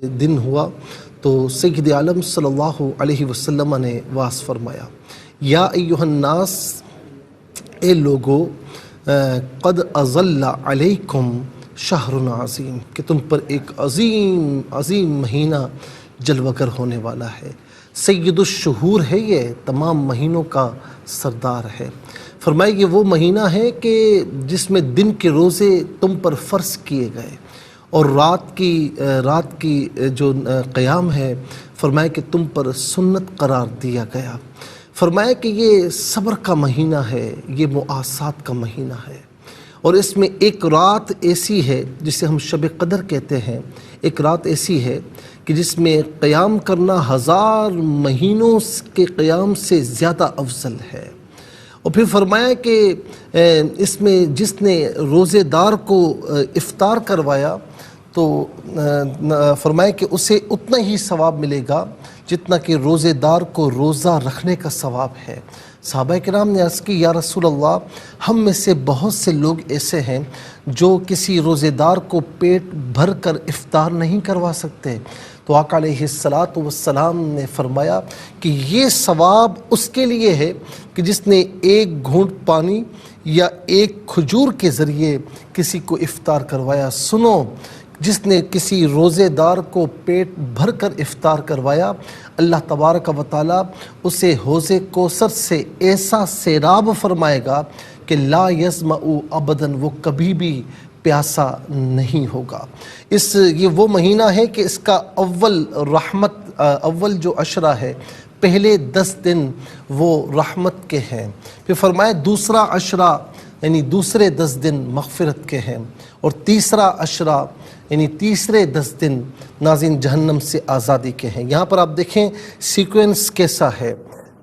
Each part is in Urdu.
دن ہوا تو سید عالم صلی اللہ علیہ وسلم نے واس فرمایا، یا ایہا الناس، اے لوگو، قد اظل علیکم شہر عظیم، کہ تم پر ایک عظیم مہینہ جلوگر ہونے والا ہے۔ سید الشہور ہے، یہ تمام مہینوں کا سردار ہے۔ فرمائے یہ وہ مہینہ ہے کہ جس میں دن کے روزے تم پر فرض کیے گئے اور رات کی جو قیام ہے فرمائے کہ تم پر سنت قرار دیا گیا۔ فرمایا کہ یہ صبر کا مہینہ ہے، یہ مؤاسات کا مہینہ ہے، اور اس میں ایک رات ایسی ہے جسے ہم شب قدر کہتے ہیں، ایک رات ایسی ہے کہ جس میں قیام کرنا 1000 مہینوں کے قیام سے زیادہ افضل ہے۔ اور پھر فرمایا کہ اس میں جس نے روزے دار کو افطار کروایا تو فرمایا کہ اسے اتنا ہی ثواب ملے گا جتنا کہ روزے دار کو روزہ رکھنے کا ثواب ہے۔ صحابہ کرام نے عرض کی، یا رسول اللہ، ہم میں سے بہت سے لوگ ایسے ہیں جو کسی روزے دار کو پیٹ بھر کر افطار نہیں کروا سکتے، تو آقا علیہ السلام نے فرمایا کہ یہ ثواب اس کے لیے ہے کہ جس نے ایک گھونٹ پانی یا ایک کھجور کے ذریعے کسی کو افطار کروایا۔ سنو، جس نے کسی روزے دار کو پیٹ بھر کر افطار کروایا، اللہ تبارک و تعالیٰ اسے حوض کوثر سے ایسا سیراب فرمائے گا کہ لا یظمأ ابداً، وہ کبھی بھی پیاسا نہیں ہوگا۔ یہ وہ مہینہ ہے کہ اس کا اول جو عشرہ ہے، پہلے 10 دن وہ رحمت کے ہیں، پھر فرمایا دوسرا عشرہ یعنی دوسرے 10 دن مغفرت کے ہیں، اور تیسرا عشرہ یعنی تیسرے 10 دن ناظرین جہنم سے آزادی کے ہیں۔ یہاں پر آپ دیکھیں سیکوینس کیسا ہے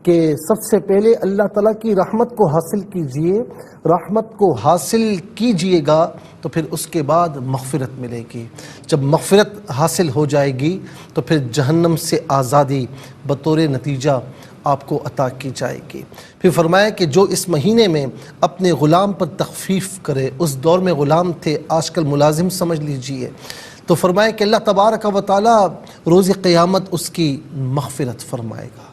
کہ سب سے پہلے اللہ تعالیٰ کی رحمت کو حاصل کیجئے، رحمت کو حاصل کیجئے گا تو پھر اس کے بعد مغفرت ملے گی۔ جب مغفرت حاصل ہو جائے گی تو پھر جہنم سے آزادی بطور نتیجہ آپ کو عطا کی جائے گی۔ پھر فرمایا کہ جو اس مہینے میں اپنے غلام پر تخفیف کرے، اس دور میں غلام تھے، آج کل ملازم سمجھ لیجئے، تو فرمایا کہ اللہ تبارک و تعالیٰ روز قیامت اس کی مغفرت فرمائے گا۔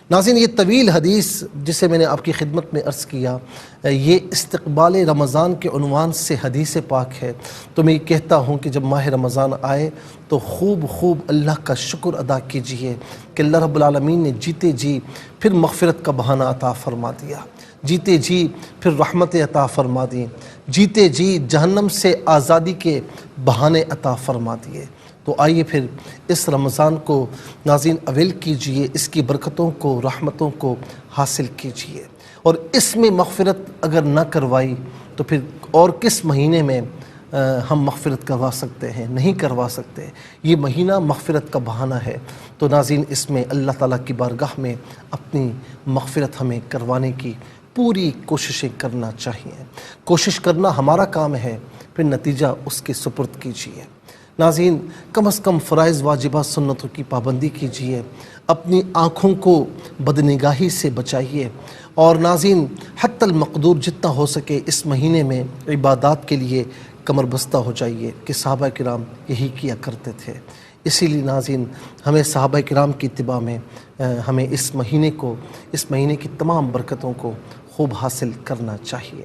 ناظرین، یہ طویل حدیث جسے میں نے آپ کی خدمت میں عرض کیا، یہ استقبال رمضان کے عنوان سے حدیث پاک ہے، تو میں یہ کہتا ہوں کہ جب ماہ رمضان آئے تو خوب اللہ کا شکر ادا کیجئے کہ اللہ رب العالمین نے جیتے جی پھر مغفرت کا بہانہ عطا فرما دیا، جیتے جی پھر رحمت عطا فرما دی، جیتے جی جہنم سے آزادی کے بہانے عطا فرما دیے۔ تو آئیے پھر اس رمضان کو ناظرین اویل کیجئے، اس کی برکتوں کو، رحمتوں کو حاصل کیجئے، اور اس میں مغفرت اگر نہ کروائی تو پھر اور کس مہینے میں ہم مغفرت کروا سکتے ہیں؟ نہیں کروا سکتے۔ یہ مہینہ مغفرت کا بہانہ ہے، تو ناظرین اس میں اللہ تعالیٰ کی بارگاہ میں اپنی مغفرت ہمیں کروانے کی پوری کوششیں کرنا چاہیے۔ کوشش کرنا ہمارا کام ہے، پھر نتیجہ اس کے سپرد کیجئے۔ ناظرین، کم از کم فرائض واجبات سنتوں کی پابندی کیجئے، اپنی آنکھوں کو بدنگاہی سے بچائیے، اور ناظرین حتی المقدور جتنا ہو سکے اس مہینے میں عبادات کے لیے کمر بستہ ہو جائیے، کہ صحابہ کرام یہی کیا کرتے تھے۔ اسی لیے ناظرین ہمیں صحابہ کرام کی اتباع میں ہمیں اس مہینے کی تمام برکتوں کو خوب حاصل کرنا چاہیے۔